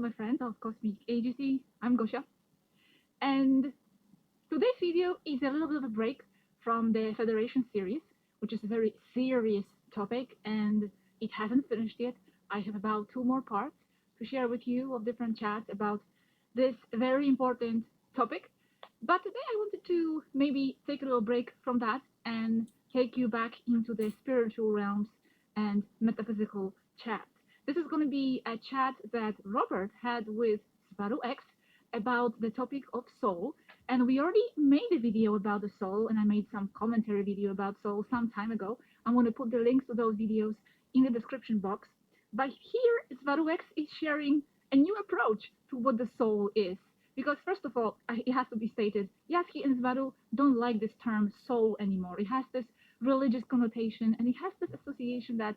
my friends of Cosmic Agency. I'm Gosha, and today's video is a little bit of a break from the Federation series, which is a very serious topic, and it hasn't finished yet. I have about two more parts to share with you of different chats about this very important topic. But today I wanted to maybe take a little break from that and take you back into the spiritual realms and metaphysical chat. This is going to be a chat that Robert had with Sbaru X about the topic of soul. And we already made a video about the soul, and I made some commentary video about soul some time ago. I'm going to put the links to those videos in the description box. But here, Sbaru X is sharing a new approach to what the soul is. Because first of all, it has to be stated, Yaski and Sbaru don't like this term soul anymore. It has this religious connotation, and it has this association that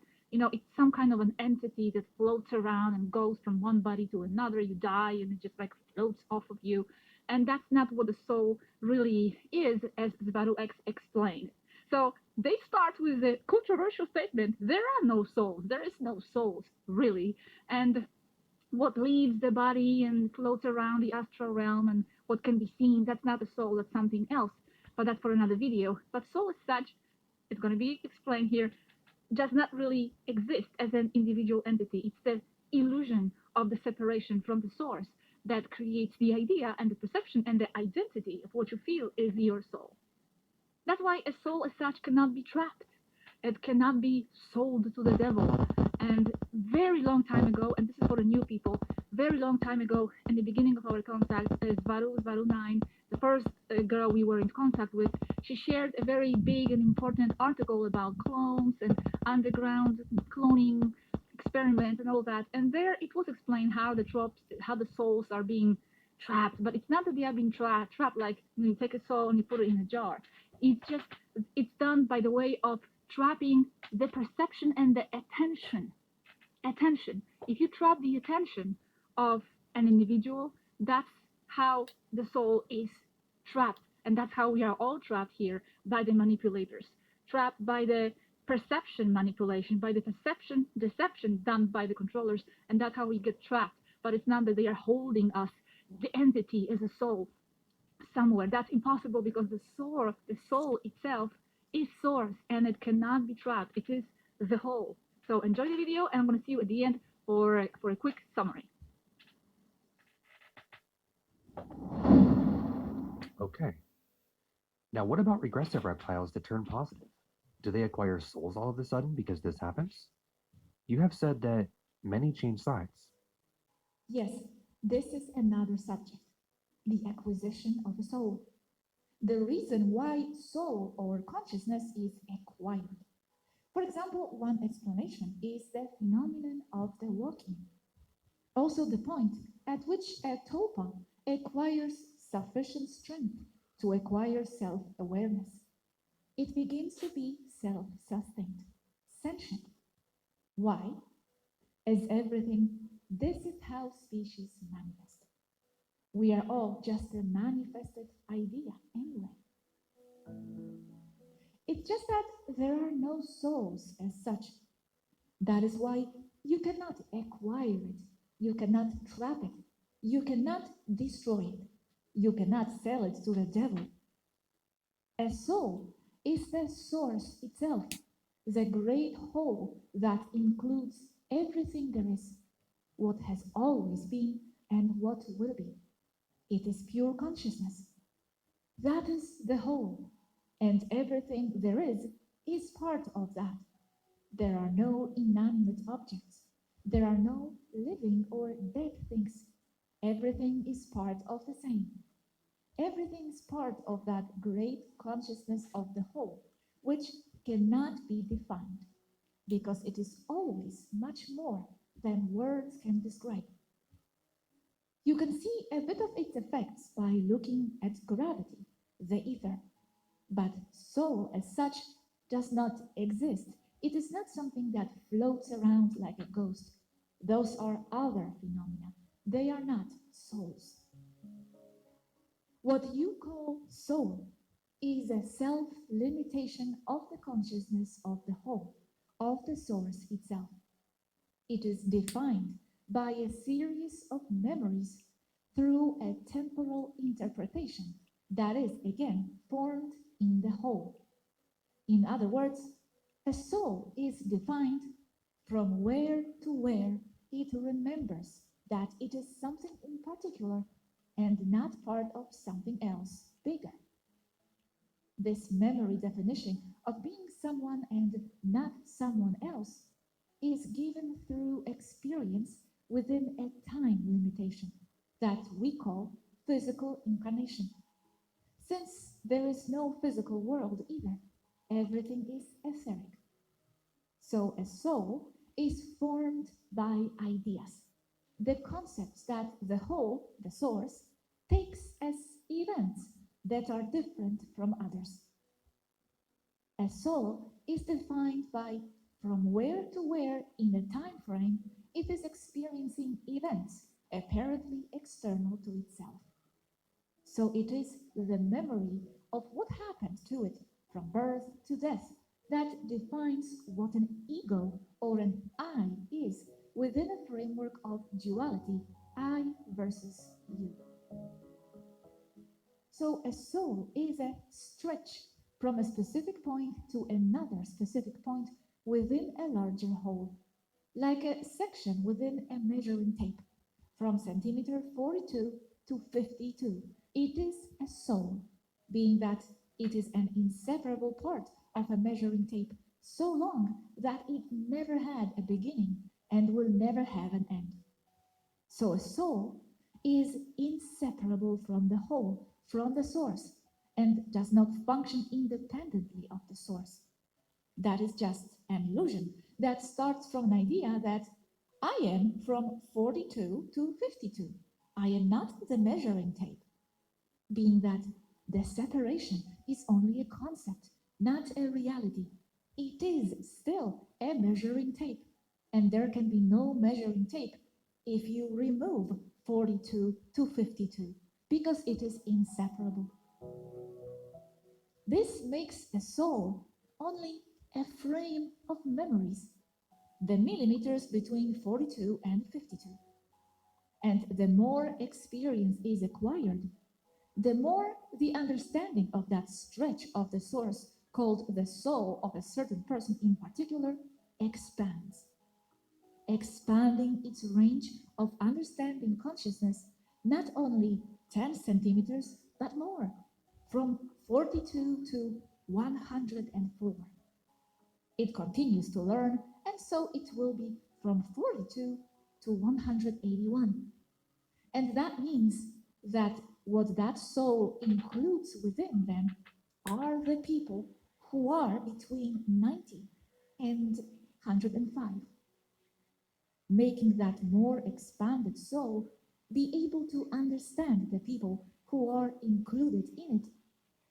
it's some kind of an entity that floats around and goes from one body to another. You die and it just like floats off of you. And that's not what the soul really is, as Sbaru X explained. So they start with a controversial statement. There are no souls. There is no souls, really. And what leaves the body and floats around the astral realm and what can be seen, that's not the soul, that's something else. But that's for another video. But soul as such, it's going to be explained here, does not really exist as an individual entity. It's the illusion of the separation from the source that creates the idea and the perception and the identity of what you feel is your soul. That's why a soul as such cannot be trapped. It cannot be sold to the devil. And very long time ago, and this is for the new people, very long time ago, in the beginning of our contact, Zvaru 9, the first girl we were in contact with, she shared a very big and important article about clones and underground cloning experiments and all that. And there it was explained how the souls are being trapped. But it's not that they are being trapped like you take a soul and you put it in a jar. It's done by the way of trapping the perception and the attention. If you trap the attention of an individual, that's how the soul is trapped. And that's how we are all trapped here by the manipulators. Trapped by the perception manipulation, by the perception deception done by the controllers. And that's how we get trapped. But it's not that they are holding us, the entity as a soul, somewhere. That's impossible because the soul itself is source and it cannot be trapped. It is the whole. So enjoy the video, and I'm going to see you at the end for a quick summary. Okay. Now, what about regressive reptiles that turn positive? Do they acquire souls all of a sudden because this happens? You have said that many change sides. Yes, this is another subject, the acquisition of a soul. The reason why soul or consciousness is acquired. For example, one explanation is the phenomenon of the walking. Also the point at which a tulpa acquires sufficient strength to acquire self-awareness. It begins to be self-sustained, sentient. Why? As everything, this is how species manifest. We are all just a manifested idea anyway. It's just that there are no souls as such. That is why you cannot acquire it, you cannot trap it, you cannot destroy it, you cannot sell it to the devil. A soul is the source itself, the great whole that includes everything there is, what has always been and what will be. It is pure consciousness. That is the whole, and everything there is part of that. There are no inanimate objects. There are no living or dead things. Everything is part of the same. Everything is part of that great consciousness of the whole, which cannot be defined, because it is always much more than words can describe. You can see a bit of its effects by looking at gravity, the ether. But soul as such does not exist. It is not something that floats around like a ghost. Those are other phenomena. They are not souls. What you call soul is a self-limitation of the consciousness of the whole, of the source itself. It is defined by a series of memories through a temporal interpretation that is, again, formed in the whole. In other words, a soul is defined from where to where it remembers that it is something in particular and not part of something else bigger. This memory definition of being someone and not someone else is given through experience within a time limitation that we call physical incarnation. Since there is no physical world either, everything is etheric. So a soul is formed by ideas, the concepts that the whole, the source, takes as events that are different from others. A soul is defined by from where to where in the time frame it is experiencing events apparently external to itself. So it is the memory of what happened to it from birth to death that defines what an ego or an I is within a framework of duality, I versus you. So a soul is a stretch from a specific point to another specific point within a larger whole, like a section within a measuring tape, from centimeter 42 to 52. It is a soul, being that it is an inseparable part of a measuring tape so long that it never had a beginning and will never have an end. So a soul is inseparable from the whole, from the source, and does not function independently of the source. That is just an illusion that starts from an idea that I am from 42 to 52. I am not the measuring tape, being that the separation is only a concept, not a reality. It is still a measuring tape, and there can be no measuring tape if you remove 42 to 52, because it is inseparable. This makes a soul only a frame of memories, the millimeters between 42 and 52. And the more experience is acquired, the more the understanding of that stretch of the source, called the soul of a certain person in particular, expands, expanding its range of understanding consciousness not only 10 centimeters, but more, from 42 to 104. It continues to learn, and so it will be from 42 to 181. And that means that what that soul includes within them are the people who are between 90 and 105, making that more expanded soul be able to understand the people who are included in it.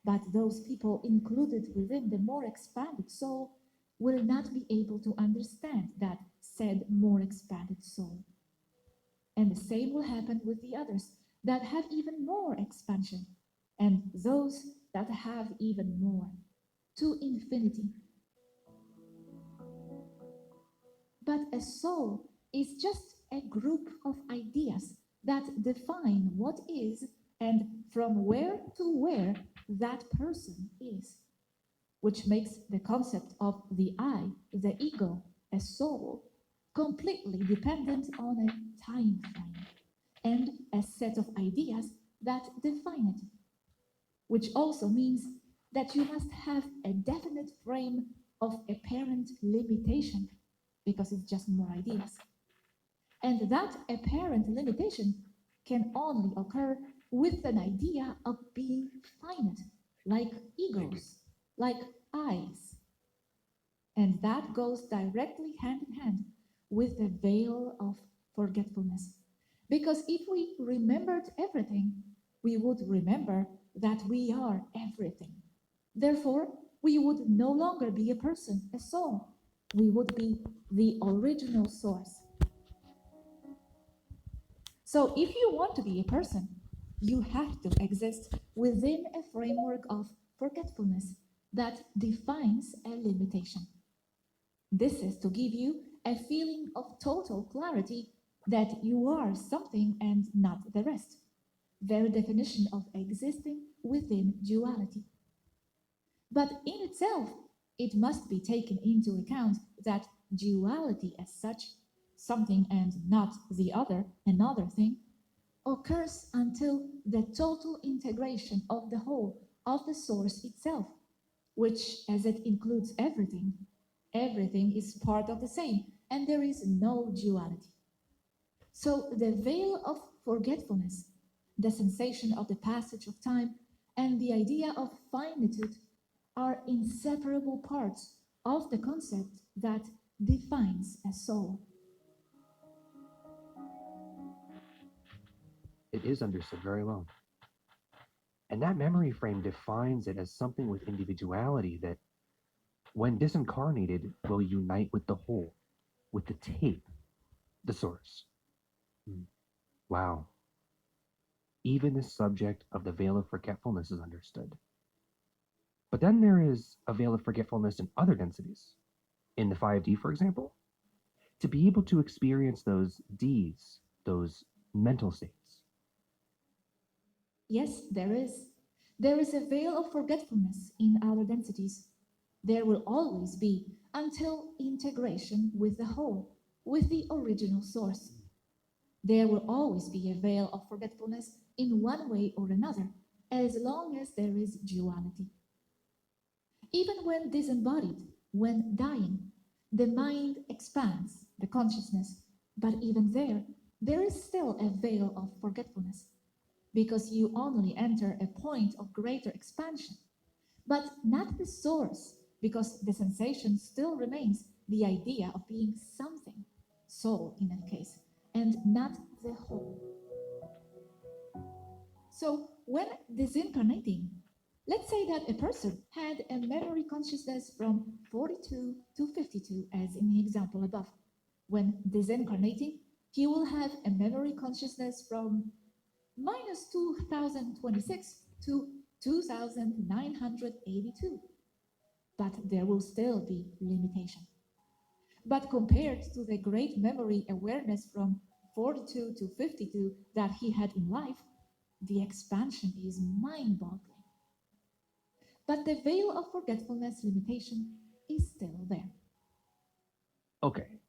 But those people included within the more expanded soul will not be able to understand that said more expanded soul. And the same will happen with the others that have even more expansion, and those that have even more, to infinity. But a soul is just a group of ideas that define what is and from where to where that person is, which makes the concept of the I, the ego, a soul, completely dependent on a time frame and a set of ideas that define it, which also means that you must have a definite frame of apparent limitation, because it's just more ideas. And that apparent limitation can only occur with an idea of being finite, like egos, like eyes. And that goes directly hand in hand with the veil of forgetfulness. Because if we remembered everything, we would remember that we are everything. Therefore, we would no longer be a person, a soul. We would be the original source. So if you want to be a person, you have to exist within a framework of forgetfulness that defines a limitation. This is to give you a feeling of total clarity that you are something and not the rest, very definition of existing within duality. But in itself, it must be taken into account that duality as such, something and not the other, another thing, occurs until the total integration of the whole of the source itself, which, as it includes everything, everything is part of the same, and there is no duality. So the veil of forgetfulness, the sensation of the passage of time, and the idea of finitude are inseparable parts of the concept that defines a soul. It is understood very well. And that memory frame defines it as something with individuality that, when disincarnated, will unite with the whole, with the tape, the source. Hmm. Wow. Even the subject of the veil of forgetfulness is understood. But then there is a veil of forgetfulness in other densities. In the 5D, for example, to be able to experience those Ds, those mental states. Yes, there is. There is a veil of forgetfulness in other densities. There will always be until integration with the whole, with the original source. There will always be a veil of forgetfulness in one way or another, as long as there is duality. Even when disembodied, when dying, the mind expands, the consciousness, but even there is still a veil of forgetfulness, because you only enter a point of greater expansion, but not the source, because the sensation still remains the idea of being something, soul in that case, and not the whole. So when disincarnating, let's say that a person had a memory consciousness from 42 to 52, as in the example above. When disincarnating, he will have a memory consciousness from minus 2026 to 2982. But there will still be limitation. But compared to the great memory awareness from 42 to 52 that he had in life, the expansion is mind-boggling. But the veil of forgetfulness limitation is still there. Okay,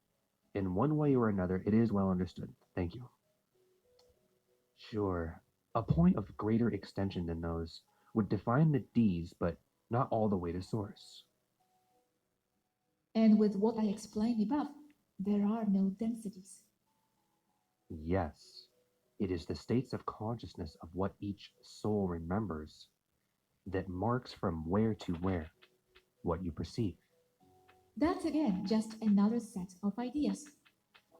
in one way or another, it is well understood. Thank you. Sure, a point of greater extension than those would define the Ds, but not all the way to source. And with what I explained above, there are no densities. Yes, it is the states of consciousness of what each soul remembers that marks from where to where what you perceive. That's again just another set of ideas,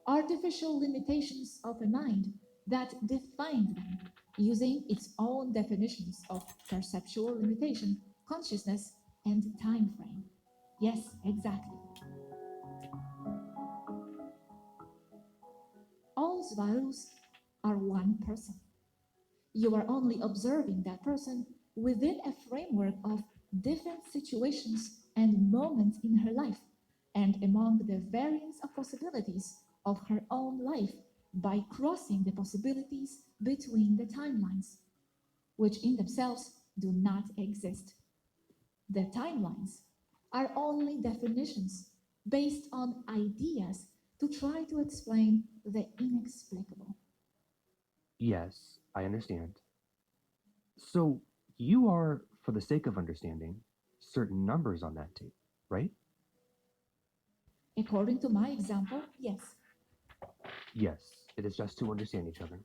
artificial limitations of a mind that define them using its own definitions of perceptual limitation, consciousness, and time frame. Yes, exactly. All Svarus are one person. You are only observing that person within a framework of different situations and moments in her life, and among the variance of possibilities of her own life by crossing the possibilities between the timelines, which in themselves do not exist. The timelines are only definitions based on ideas to try to explain the inexplicable. Yes, I understand. So you are, for the sake of understanding, certain numbers on that tape, right? According to my example, yes. Yes, it is just to understand each other.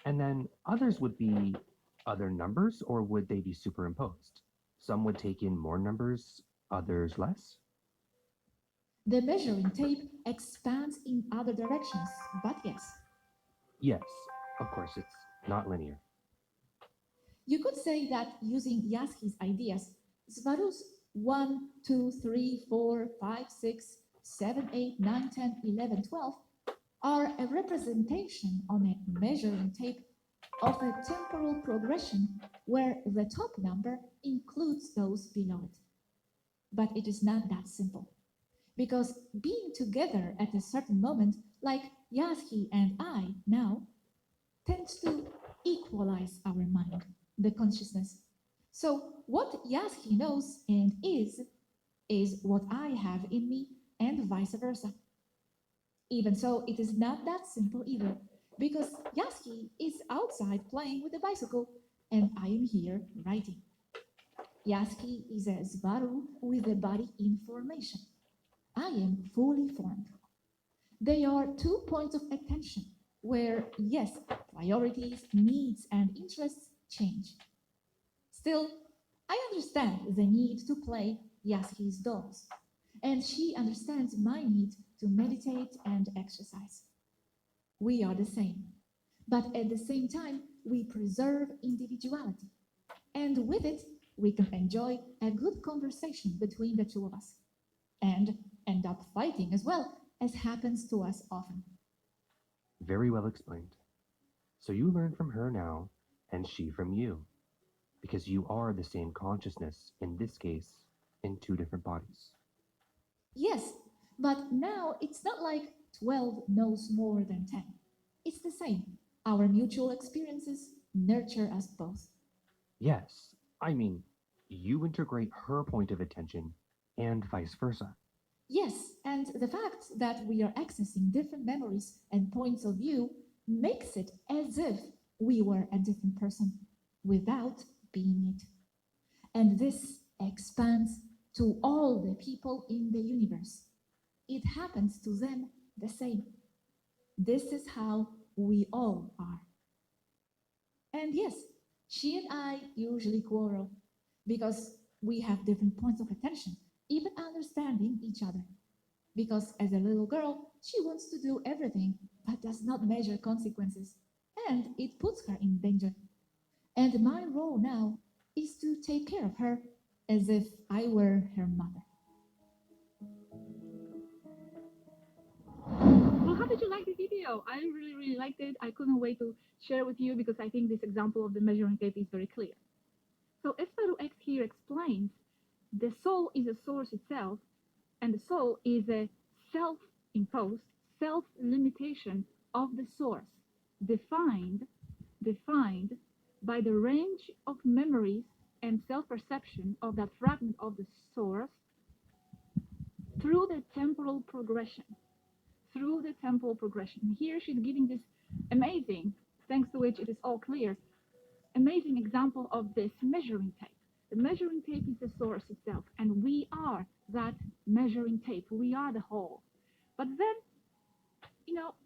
And then others would be other numbers, or would they be superimposed? Some would take in more numbers, others less? The measuring tape expands in other directions, but yes. Yes, of course, it's not linear. You could say that using Yasky's ideas, Svarus 1, 2, 3, 4, 5, 6, 7, 8, 9, 10, 11, 12 are a representation on a measuring tape of a temporal progression where the top number includes those below it. But it is not that simple. Because being together at a certain moment, like Yaski and I now tend to equalize our mind, the consciousness. So, what Yaski knows and is what I have in me, and vice versa. Even so, it is not that simple either, because Yaski is outside playing with the bicycle, and I am here writing. Yaski is a Zbaru with the body in formation. I am fully formed. They are 2 points of attention where, yes, priorities, needs, and interests change. Still, I understand the need to play Yaski's dolls, and she understands my need to meditate and exercise. We are the same, but at the same time, we preserve individuality. And with it, we can enjoy a good conversation between the two of us and end up fighting as well, as happens to us often. Very well explained. So you learn from her now, and she from you, because you are the same consciousness, in this case, in two different bodies. Yes, but now it's not like 12 knows more than 10. It's the same. Our mutual experiences nurture us both. Yes, I mean, you integrate her point of attention, and vice versa. Yes, and the fact that we are accessing different memories and points of view makes it as if we were a different person without being it. And this expands to all the people in the universe. It happens to them the same. This is how we all are. And yes, she and I usually quarrel because we have different points of attention, even understanding each other. Because as a little girl, she wants to do everything but does not measure consequences, and it puts her in danger. And my role now is to take care of her as if I were her mother. Well, how did you like the video? I really, really liked it. I couldn't wait to share with you because I think this example of the measuring tape is very clear. So S2X here explains the soul is a source itself, and the soul is a self-imposed, self-limitation of the source, defined, defined by the range of memories and self-perception of that fragment of the source through the temporal progression. Through the temporal progression. Here she's giving this amazing, thanks to which it is all clear, amazing example of this measuring tape. The measuring tape is the source itself, and we are that measuring tape. We are the whole. But then,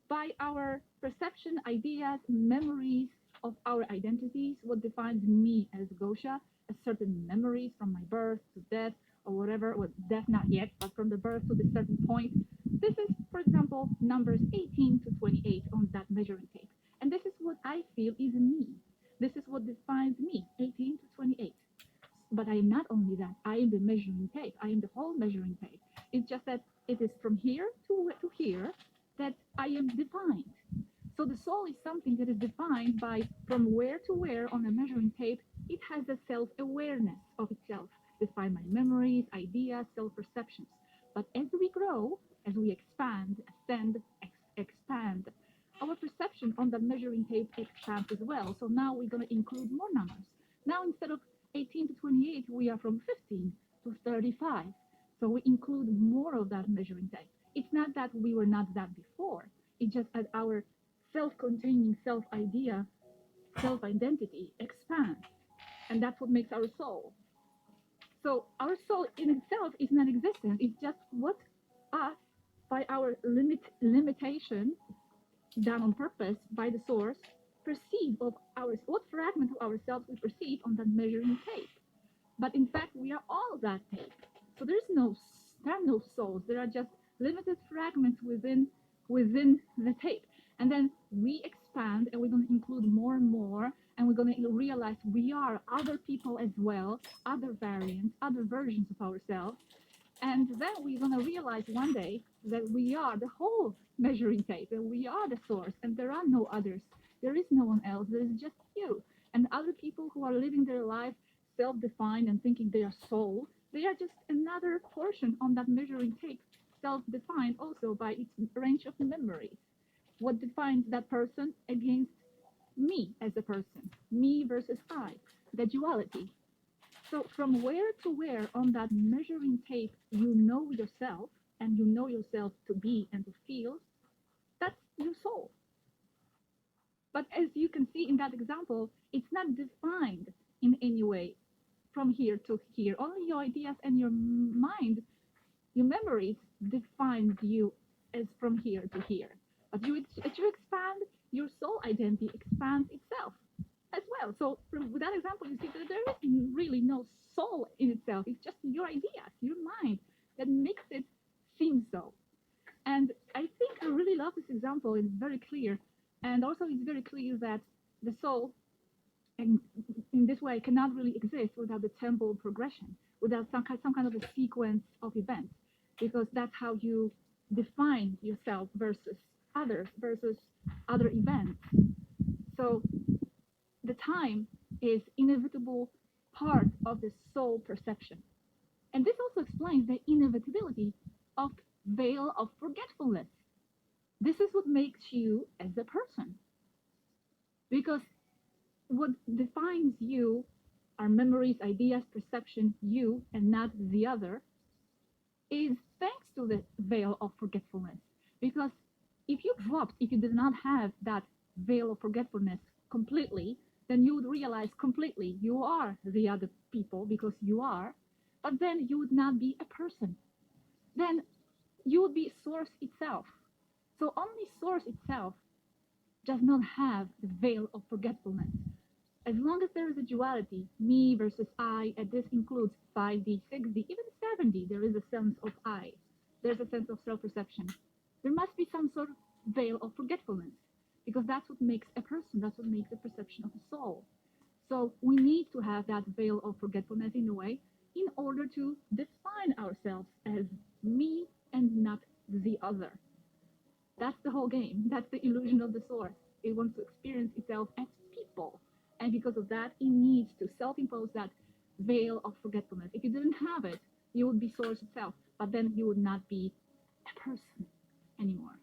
by our perception, ideas, memories of our identities, what defines me as Gosha, as certain memories from my birth to death or whatever, well, death not yet, but from the birth to this certain point. This is, for example, numbers 18 to 28 on that measuring tape. And this is what I feel is me. This is what defines me, 18 to 28. But I am not only that, I am the measuring tape. I am the whole measuring tape. It's just that it is from here to here that I am defined. So the soul is something that is defined by from where to where on a measuring tape. It has a self-awareness of itself, define my memories, ideas, self-perceptions. But as we grow, as we expand, ascend, expand, our perception on the measuring tape expands as well. So now we're going to include more numbers. Now instead of 18 to 28, we are from 15 to 35. So we include more of that measuring tape. It's not that we were not that before. It's just that our self-containing self-idea, self-identity expands. And that's what makes our soul. So our soul in itself is not existent. It's just what us, by our limitation, done on purpose by the source, perceive of ours, what fragment of ourselves we perceive on that measuring tape. But in fact, we are all that tape. So there are no souls. There are just limited fragments within the tape. And then we expand and we're going to include more and more. And we're going to realize we are other people as well, other variants, other versions of ourselves. And then we're going to realize one day that we are the whole measuring tape, and we are the source, and there are no others. There is no one else. There is just you. And other people who are living their life self defined and thinking they are soul, they are just another portion on that measuring tape, self defined also by its range of memories. what defines that person against me as a person, me versus I, the duality. So from where to where on that measuring tape you know yourself and you know yourself to be and to feel, that's your soul. But as you can see in that example, it's not defined in any way from here to here. Only your ideas and your mind, your memories defines you as from here to here. But as you expand, your soul identity expands itself as well. So from with that example, you see that there is really no soul in itself. It's just your ideas, your mind that makes it seem so. And I think I really love this example. It's very clear. And also it's very clear that the soul and in this way cannot really exist without the temporal progression, without some kind of a sequence of events, because that's how you define yourself versus others, versus other events. So the time is inevitable part of the soul perception. And this also explains the inevitability of veil of forgetfulness. This is what makes you as a person. Because what defines you are memories, ideas, perception, you and not the other, is thanks to the veil of forgetfulness. Because if you did not have that veil of forgetfulness completely, then you would realize completely you are the other people because you are, but then you would not be a person. Then you would be source itself. So only source itself does not have the veil of forgetfulness. As long as there is a duality, me versus I, and this includes 5D, 6D, even 7D, there is a sense of I. There's a sense of self perception. There must be some sort of veil of forgetfulness because that's what makes a person, that's what makes the perception of a soul. So we need to have that veil of forgetfulness in a way in order to define ourselves as me and not the other. That's the whole game. That's the illusion of the source. It wants to experience itself as people. And because of that, it needs to self impose that veil of forgetfulness. If you didn't have it, you would be source itself, but then you would not be a person anymore.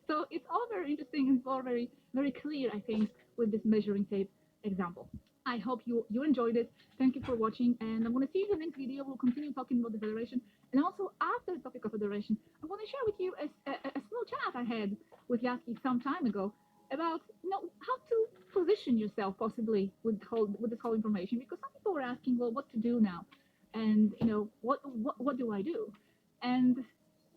So it's all very interesting and it's all very, very clear, I think, with this measuring tape example. I hope you enjoyed it. Thank you for watching, and I'm going to see you in the next video. We'll continue talking about the federation, and also after the topic of federation, I'm going to share with you a small chat I had with Yaski some time ago about how to position yourself possibly with this whole information, because some people were asking, well, what to do now, and what do I do, and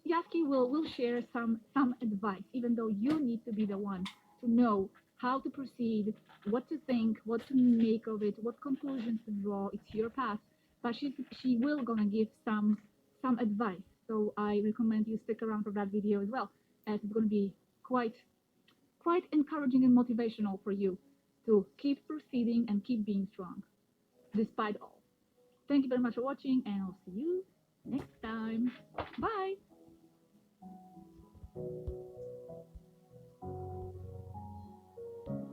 Yaski will share some advice, even though you need to be the one to know how to proceed, what to think, what to make of it, what conclusions to draw. It's your path, but she will gonna give some advice. So I recommend you stick around for that video as well, as it's gonna be quite encouraging and motivational for you to keep proceeding and keep being strong, despite all. Thank you very much for watching, and I'll see you next time. Bye.